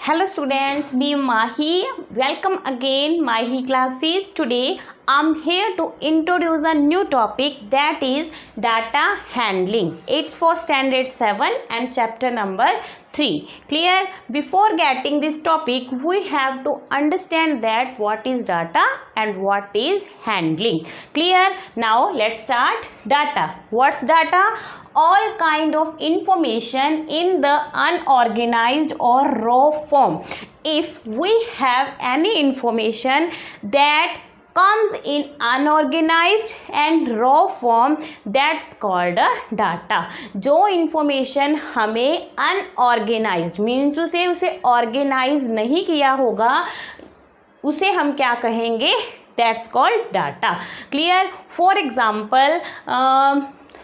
Hello students, me Mahi. Welcome again Mahi classes. Today I'm here to introduce a new topic, that is data handling. It's for standard 7 and chapter number 3. Clear? Before getting this topic, we have to understand that what is data and what is handling. Clear? Now let's start. Data. What's data? All kind of information in the unorganized or raw form. If we have any information that comes in unorganized and raw form, that's called a data. जो information हमें unorganized means to say उसे organize नहीं किया होगा, उसे हम क्या कहेंगे? That's called data. Clear? For example,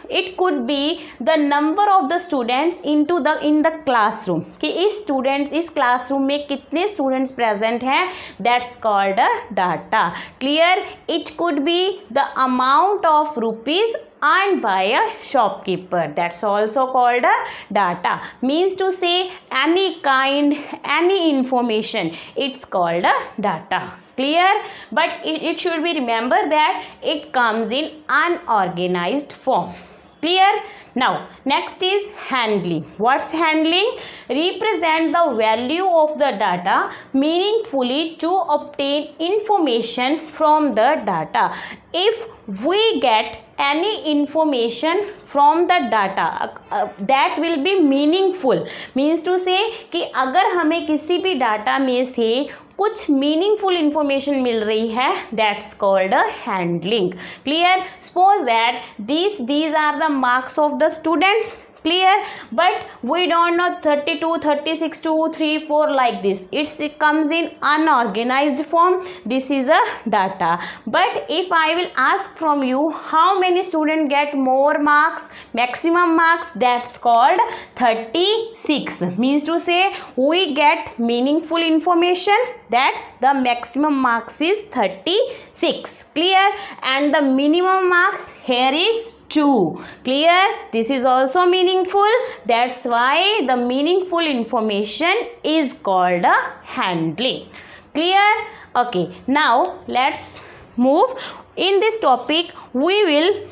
it could be the number of the students in the classroom, कि इस students इस classroom में कितने students present हैं, that's called a data. Clear? It could be the amount of rupees earned by a shopkeeper, that's also called a data. Means to say any kind, any information, it's called a data. Clear? But it should be remembered that it comes in unorganized form. Clear? Now next is handling. What's handling? Represent the value of the data meaningfully to obtain information from the data. If we get any information from the data that will be meaningful, means to say कि अगर हमें किसी भी data में से कुछ meaningful information मिल रही है, that's called a handling. Clear? Suppose that these are the marks of the students. Clear? But we don't know 32, 36, 2, 3, 4 like this. It comes in unorganized form. This is a data. But if I will ask from you how many students get more marks, maximum marks, that's called 36. Means to say we get meaningful information, that's the maximum marks is 36. Clear? And the minimum marks here is 2. Clear? This is also meaningful, that's why the meaningful information is called a handling. Clear? Okay, now let's move. In this topic we will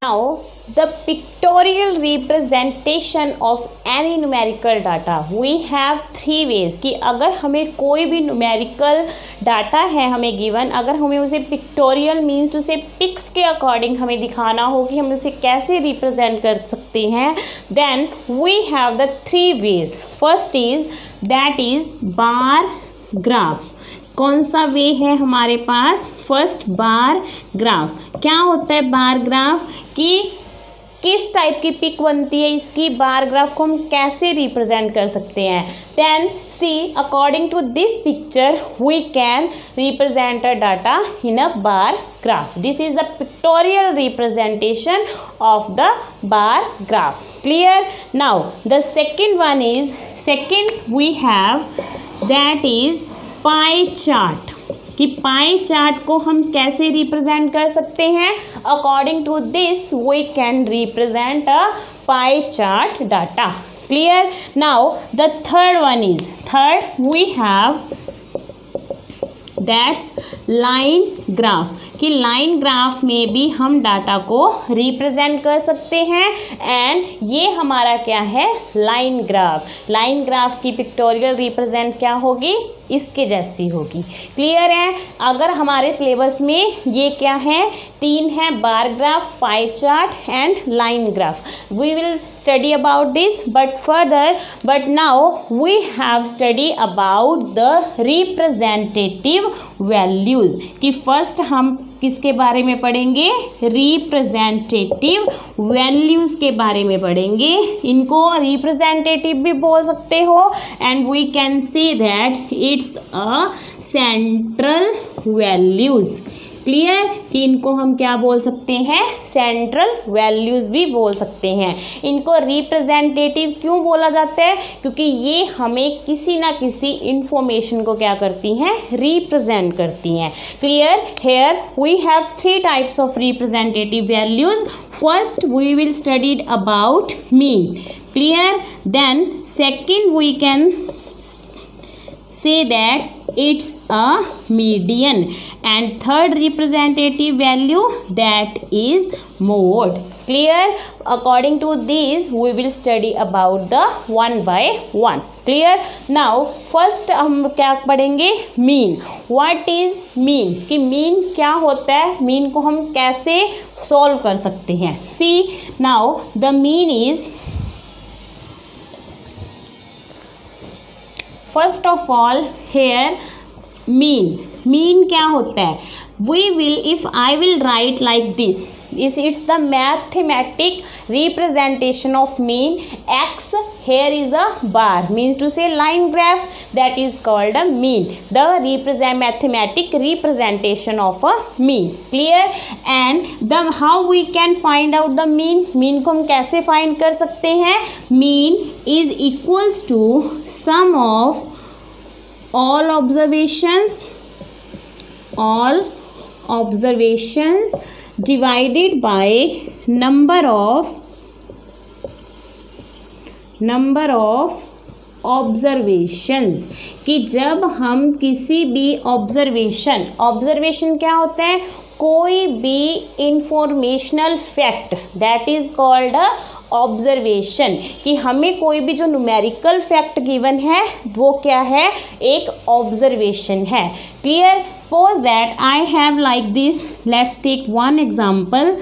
now the pictorial representation of any numerical data. We have 3 ways कि अगर हमें कोई भी numerical data है हमें given, अगर हमें उसे pictorial means to say pics के according हमें दिखाना हो कि हम उसे कैसे represent कर सकते हैं, then we have the 3 ways. First is that is bar graph. कौन सा वे है हमारे पास? First bar graph. क्या होता है बार ग्राफ? कि किस टाइप की पिक बनती है इसकी, बार ग्राफ को हम कैसे रिप्रेजेंट कर सकते हैं. Then see according to this picture we can represent a data in a bar graph. This is the pictorial representation of the bar graph. Clear? Now the second one is, second we have that is pie chart. कि pie chart को हम कैसे represent कर सकते हैं? According to this we can represent a pie chart data. Clear? Now the third one is, third we have that's line graph. कि line graph में भी हम डाटा को रिप्रेजेंट कर सकते हैं. एंड ये हमारा क्या है? Line graph. लाइन ग्राफ की पिक्टोरियल रिप्रेजेंट क्या होगी? इसके जैसी होगी. क्लियर है? अगर हमारे सिलेबस में ये क्या है? 3 है, bar graph, pie chart and line graph. We will study about this but further, but now we have study about the representative values. कि फर्स्ट हम किसके बारे में पढ़ेंगे? रिप्रेजेंटेटिव वैल्यूज़ के बारे में पढ़ेंगे. इनको रिप्रेजेंटेटिव भी बोल सकते हो and we can say that it's a central values. Clear? कि इनको हम क्या बोल सकते हैं? सेंट्रल वैल्यूज़ भी बोल सकते हैं. इनको रिप्रेजेंटेटिव क्यों बोला जाता है? क्योंकि ये हमें किसी ना किसी इंफॉर्मेशन को क्या करती हैं? रिप्रेजेंट करती हैं. Clear? Here we have 3 types of representative values. First we will studied about mean. Clear? Then Second, we can say that it's a median. And third representative value, that is mode. Clear? According to this, we will study about the one by one. Clear? Now first हम क्या पढ़ेंगे? Mean. What is mean? कि mean क्या होता है, mean को हम कैसे सॉल्व कर सकते हैं. See, now the mean is, first of all here mean क्या होता है? We will, if I will write like this, it's the mathematic representation of mean. X here is a bar, means to say line graph, that is called a mean. The mathematic representation of a mean. Clear? And the how we can find out the mean? Mean को हम कैसे find कर सकते हैं? Mean is equals to sum of all observations divided by number of observations. कि जब हम किसी भी ऑब्जर्वेशन क्या होता है? कोई भी informational fact, that is called a observation. कि हमें कोई भी जो न्यूमेरिकल फैक्ट गिवन है वो क्या है? एक ऑब्जर्वेशन है. Clear? Suppose that I have like this, let's take one example.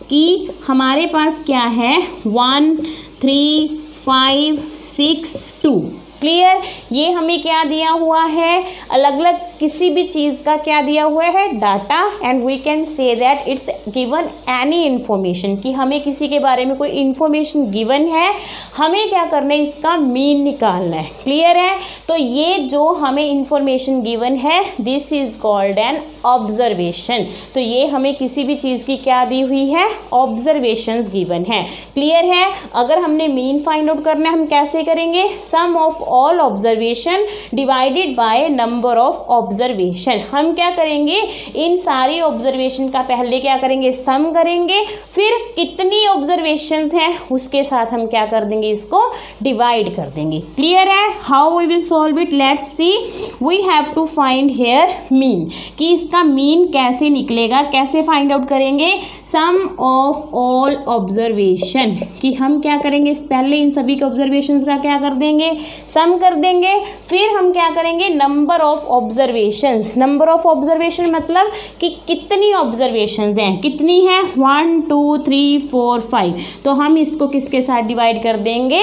कि हमारे पास क्या है? 1 3 5 6 2. क्लियर? ये हमें क्या दिया हुआ है? अलग अलग किसी भी चीज़ का क्या दिया हुआ है? Data. And we can say that it's given any information. कि हमें किसी के बारे में कोई इन्फॉर्मेशन गिवन है, हमें क्या करना है? इसका मीन निकालना है. क्लियर है? तो ये जो हमें इन्फॉर्मेशन गिवन है, this is called an observation. तो ये हमें किसी भी चीज़ की क्या दी हुई है? ऑब्जर्वेशंस गिवन है. क्लियर है? अगर हमने मीन फाइंड आउट करना है, हम कैसे करेंगे? Sum of all observation divided by number of observation. हम क्या करेंगे? इन सारी ऑब्जर्वेशन का पहले क्या करेंगे? सम करेंगे. फिर कितनी ऑब्जर्वेशंस हैं उसके साथ हम क्या कर देंगे? इसको डिवाइड कर देंगे. क्लियर है? How we will solve it? Let's see. We have to find here mean. कि इसका मीन कैसे निकलेगा? कैसे फाइंड आउट करेंगे? Sum of all observation. कि हम क्या करेंगे? पहले इन सभी के ऑब्जर्वेशंस का क्या कर देंगे? सम कर देंगे. फिर हम क्या करेंगे? Number of observations. Number of observation मतलब कि कितनी ऑब्जर्वेशंस हैं. कितनी है? 1 2 3 4 5. तो हम इसको किसके साथ डिवाइड कर देंगे?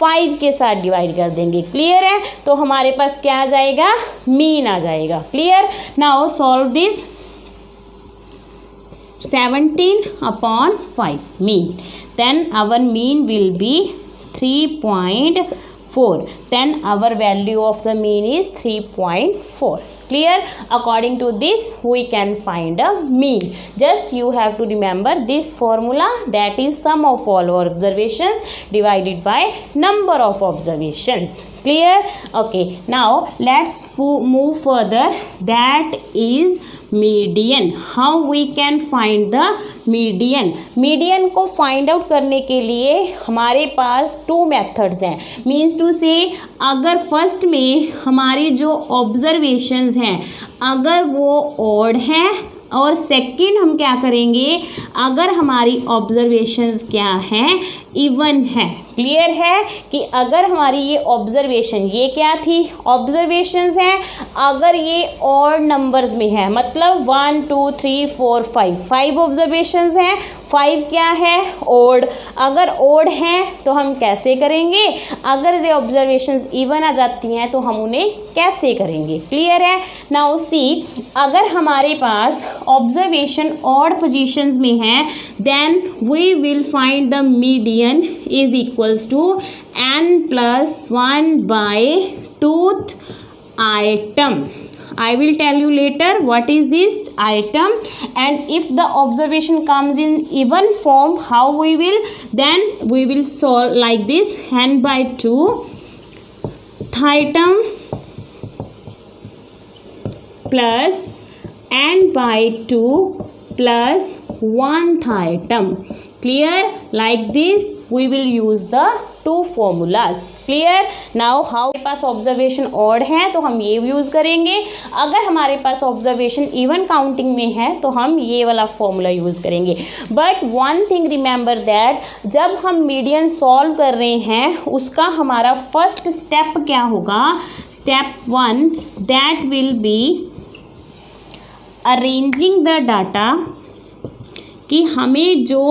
5 के साथ डिवाइड कर देंगे. क्लियर है? तो हमारे पास क्या आ जाएगा? मीन आ जाएगा. Clear? Now solve this. 17/5 mean. Then our mean will be 3.4. Then our value of the mean is 3.4. Clear? According to this, we can find a mean. Just you have to remember this formula, that is sum of all observations divided by number of observations. Clear? Okay. Now let's move further. That is median. How we can find the median. Median को find out करने के लिए हमारे पास 2 methods हैं. Means to say, अगर first में हमारी जो ऑब्जर्वेशंस हैं अगर वो ऑड हैं, और सेकंड हम क्या करेंगे? अगर हमारी ऑब्जर्वेशंस क्या हैं? इवन है. क्लियर है? कि अगर हमारी ये ऑब्जर्वेशन, ये क्या थी? ऑब्जर्वेशंस हैं. अगर ये ऑड नंबर्स में है, मतलब 1 2 3 4 5 ऑब्जर्वेशंस हैं. 5 क्या है? ऑड. अगर ऑड हैं तो हम कैसे करेंगे? अगर ये ऑब्जर्वेशंस इवन आ जाती हैं तो हम उन्हें कैसे करेंगे? क्लियर है? नाउ सी, अगर हमारे पास ऑब्जर्वेशन ऑड पोजीशंस में है, then we will find the median is equals to n+1/2th item. I will tell you later what is this item. And if the observation comes in even form, how we will? Then we will solve like this: n/2th item plus n/2 plus 1th item. Clear? Like this. we will use the two formulas. Clear. Now how हमारे पास observation odd है तो हम ये use करेंगे, अगर हमारे पास observation even counting में है तो हम ये वाला फॉर्मूला यूज़ करेंगे. But one thing remember that जब हम मीडियन सॉल्व कर रहे हैं उसका हमारा फर्स्ट स्टेप क्या होगा, step 1 that will be arranging the data, कि हमें जो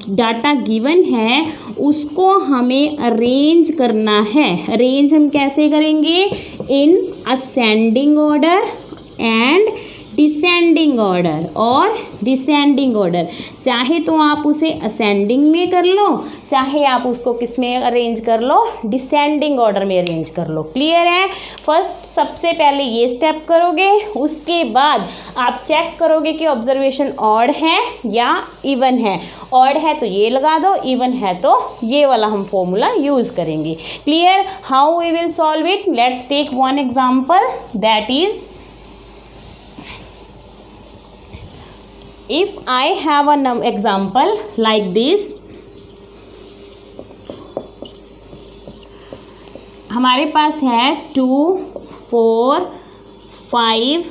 डाटा गिवन है उसको हमें अरेंज करना है. अरेंज हम कैसे करेंगे, इन ascending order and descending order और डिसेंडिंग ऑर्डर. चाहे तो आप उसे असेंडिंग में कर लो, चाहे आप उसको किस में अरेंज कर लो, डिसेंडिंग ऑर्डर में अरेंज कर लो. क्लियर है. फर्स्ट सबसे पहले ये स्टेप करोगे, उसके बाद आप चेक करोगे कि ऑब्जर्वेशन ऑड है या इवन है. ऑड है तो ये लगा दो, इवन है तो ये वाला हम फॉर्मूला यूज़ करेंगे. Clear. How we will solve it, let's take one example that is, if I have an example like this, हमारे पास है 2 4 5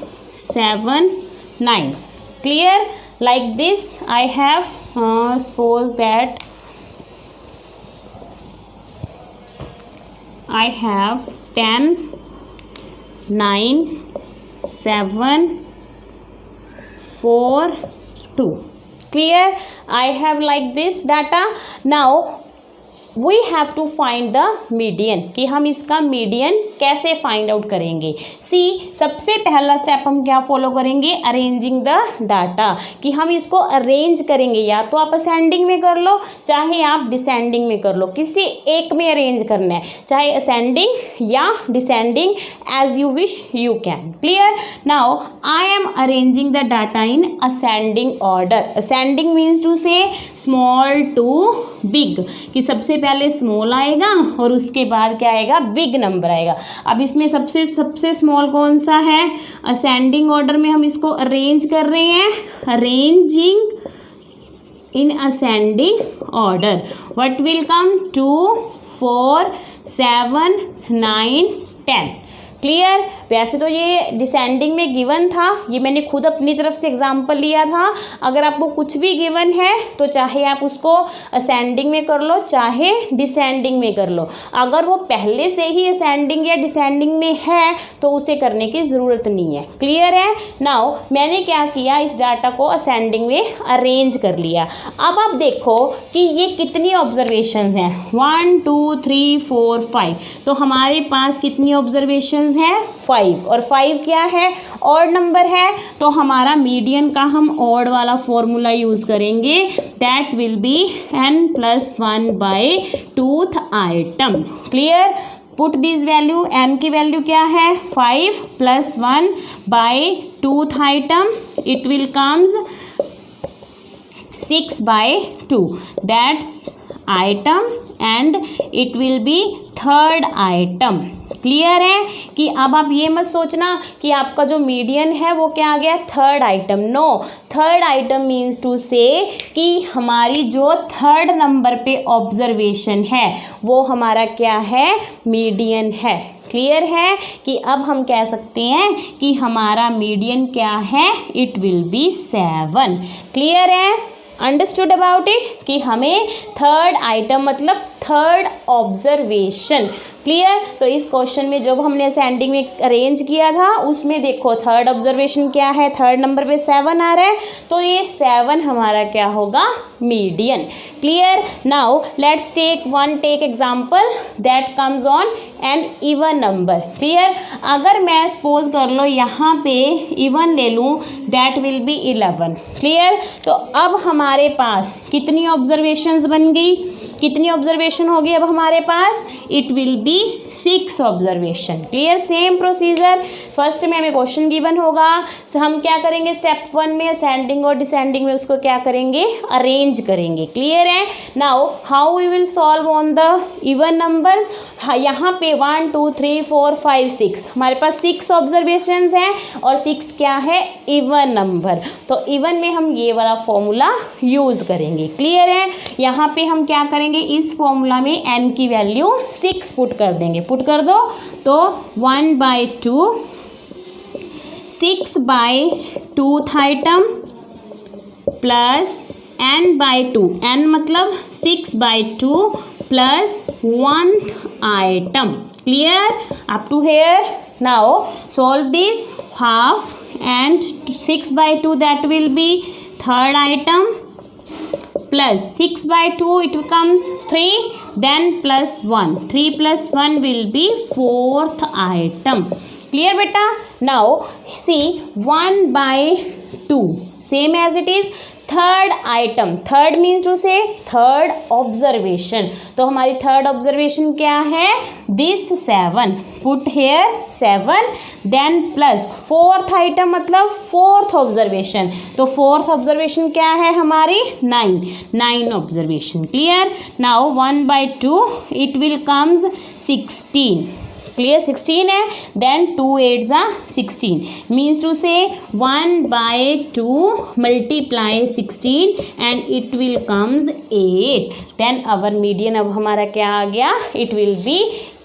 7 9. clear. like this I have suppose that I have 10 9 7 4 2. clear. I have like this data. now we have to find the median, कि हम इसका median कैसे find out करेंगे. सी सबसे पहला step हम क्या फॉलो करेंगे, अरेंजिंग द डाटा, कि हम इसको अरेंज करेंगे. या तो आप असेंडिंग में कर लो, चाहे आप डिसेंडिंग में कर लो, किसी एक में अरेंज करना है, चाहे असेंडिंग या descending, as you wish you can. Clear. Now I am arranging the data in ascending order. Ascending means to say small to big, कि सबसे पहले स्मॉल आएगा और उसके बाद क्या आएगा, बिग नंबर आएगा. अब इसमें सबसे स्मॉल कौन सा है, असेंडिंग ऑर्डर में हम इसको अरेंज कर रहे हैं, arranging in ascending order. What will come 2 4 7 9 10. Clear. वैसे तो ये डिसेंडिंग में गिवन था, ये मैंने खुद अपनी तरफ से एग्जांपल लिया था. अगर आपको कुछ भी गिवन है तो चाहे आप उसको असेंडिंग में कर लो, चाहे डिसेंडिंग में कर लो. अगर वो पहले से ही असेंडिंग या डिसेंडिंग में है तो उसे करने की ज़रूरत नहीं है. क्लियर है. नाउ मैंने क्या किया, इस डाटा को असेंडिंग में अरेंज कर लिया. अब आप देखो कि ये कितनी ऑब्जर्वेशंस हैं, 1 2 3 4 5. तो हमारे पास कितनी ऑब्जर्वेशंस है, 5. और 5 क्या है, ऑड नंबर है. तो हमारा मीडियन का हम ऑड वाला फॉर्मूला यूज़ करेंगे, that will be n+1 by 2th item. Clear. Put this value, n की वैल्यू क्या है, 5 + 1 by 2th item, it will comes 6 by 2. that's item and it will be third item. Clear है. कि अब आप ये मत सोचना कि आपका जो मीडियन है वो क्या आ गया, third item. No, third item means to say कि हमारी जो थर्ड नंबर पे ऑब्जर्वेशन है वो हमारा क्या है, मीडियन है. क्लियर है. कि अब हम कह सकते हैं कि हमारा मीडियन क्या है, इट विल बी 7. क्लियर है. अंडरस्टूड अबाउट इट, कि हमें थर्ड आइटम मतलब थर्ड ऑब्जर्वेशन. क्लियर. तो इस क्वेश्चन में जब हमने असेंडिंग में अरेंज किया था उसमें देखो थर्ड ऑब्जर्वेशन क्या है, थर्ड नंबर पे 7 आ रहा है, तो ये 7 हमारा क्या होगा, median. Clear. Now let's take example that comes on an even number. Clear. अगर मैं सपोज कर लो यहाँ पे इवन ले लूँ, दैट विल बी 11. क्लियर. तो अब हमारे पास कितनी ऑब्जर्वेशंस बन गई, कितनी ऑब्जर्वेशन होगी अब हमारे पास? It will be 6 observation. Clear? Same procedure, first में हमें क्वेश्चन गिवन होगा, हम क्या करेंगे स्टेप 1 में असेंडिंग और डिसेंडिंग में उसको क्या करेंगे? अरेंज करेंगे। क्लियर है? Now how we will solve on the even numbers? यहाँ पे 1 2 3 4 5 6 हमारे पास 6 ऑब्जर्वेशंस हैं और 6 क्या है? Even number. तो इवन में हम ये वाला फॉर्मूला यूज़ करेंगे। क्लियर है? यहाँ पे हम क्या करेंगे, इस फॉर्मूला में n की वैल्यू 6 पुट कर देंगे। पुट कर दो तो 1/2 6/2th item plus n/2, n मतलब 6/2 plus 1th item. Clear up to here? Now solve this, half and 6/2 that will be third item plus 6/2 it becomes 3, then plus 1, 3 plus 1 will be fourth item. Clear beta? Now see 1/2 same as it is third item, third means to say third observation. तो हमारी third observation क्या है? This 7, put here 7, then plus fourth item मतलब fourth observation. तो fourth observation क्या है हमारी? 9 observation. Clear? Now 1/2 it will comes 16। Clear? 16 है, then 2 8s are 16 means to say 1/2 multiply 16 and it will comes 8। Then our median अब हमारा क्या आ गया? It will be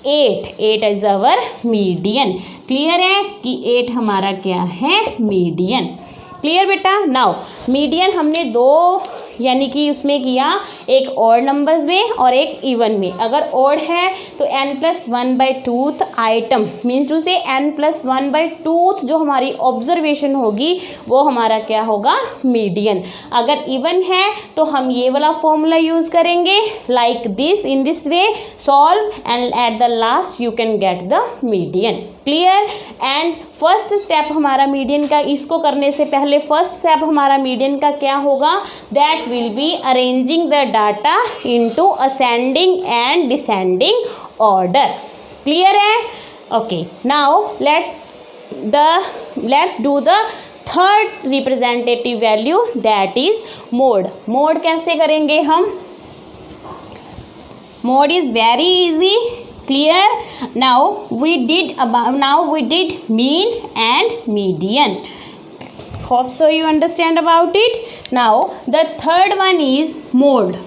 8 is our median. Clear है कि 8 हमारा क्या है? मीडियन। क्लियर बेटा? नाउ मीडियन हमने दो यानी कि उसमें किया, एक ऑड नंबर्स में और एक इवन में। अगर ऑड है तो n+1/2th आइटम मीन्स टू से n+1/2th जो हमारी ऑब्जर्वेशन होगी वो हमारा क्या होगा? मीडियन। अगर इवन है तो हम ये वाला फॉर्मूला यूज़ करेंगे, like this, in this way solve and at the last you can get the median. Clear? And first step हमारा मीडियन का, इसको करने से पहले फर्स्ट स्टेप हमारा मीडियन का क्या होगा? That will be arranging the data into ascending and descending order. Clear है? Okay, now let's do the third representative value that is mode. Mode कैसे करेंगे हम? Mode is very easy. Clear? Now we did mean and median. Hope so you understand about it. Now the third one is mode.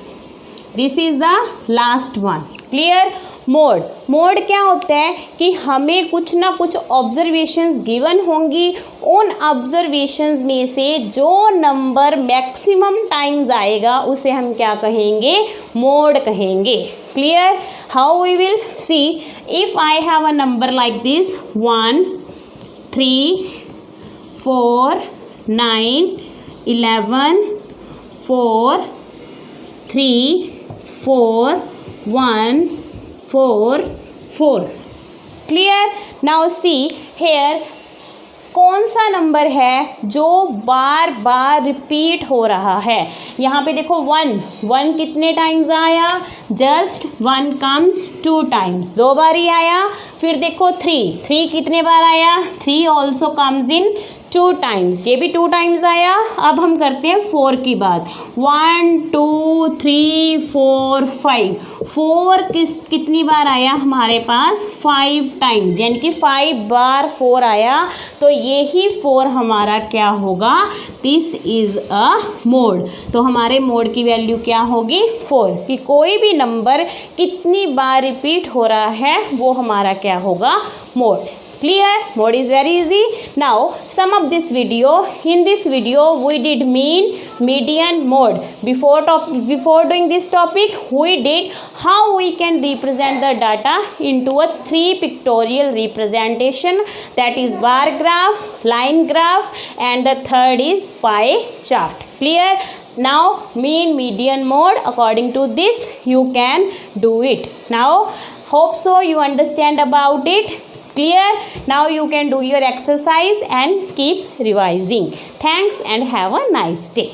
This is the last one. Clear? Mode. Mode क्या होता है कि हमें कुछ ना कुछ observations given होंगी, उन ऑब्जर्वेशंस में से जो नंबर मैक्सिमम टाइम्स आएगा उसे हम क्या कहेंगे? मोड कहेंगे। Clear? How we will see, if I have a number like this 1 3 4 9 11 4 3 4 1 4 4। Clear? Now see here, कौन सा नंबर है जो बार बार रिपीट हो रहा है? यहाँ पे देखो 1 कितने टाइम्स आया? जस्ट 1 कम्स 2 टाइम्स, 2 बार ही आया। फिर देखो 3 कितने बार आया? 3 ऑल्सो कम्स इन 2 टाइम्स, ये भी 2 टाइम्स आया। अब हम करते हैं 4 की बात। 1 2 3 4 5, 4 कितनी बार आया हमारे पास? 5 टाइम्स, यानी कि 5 बार 4 आया। तो यही 4 हमारा क्या होगा? This is a mode. तो हमारे मोड की वैल्यू क्या होगी? 4। कि कोई भी नंबर कितनी बार रिपीट हो रहा है वो हमारा क्या होगा? Mode. Clear? Mode is very easy. Now sum up this video. In this video we did mean, median, mode. Before doing this topic we did how we can represent the data into a 3 pictorial representation, that is bar graph, line graph, and the third is pie chart. Clear? Now mean, median, mode, according to this you can do it. Now hope so you understand about it. Clear? Now you can do your exercise and keep revising. Thanks and have a nice day.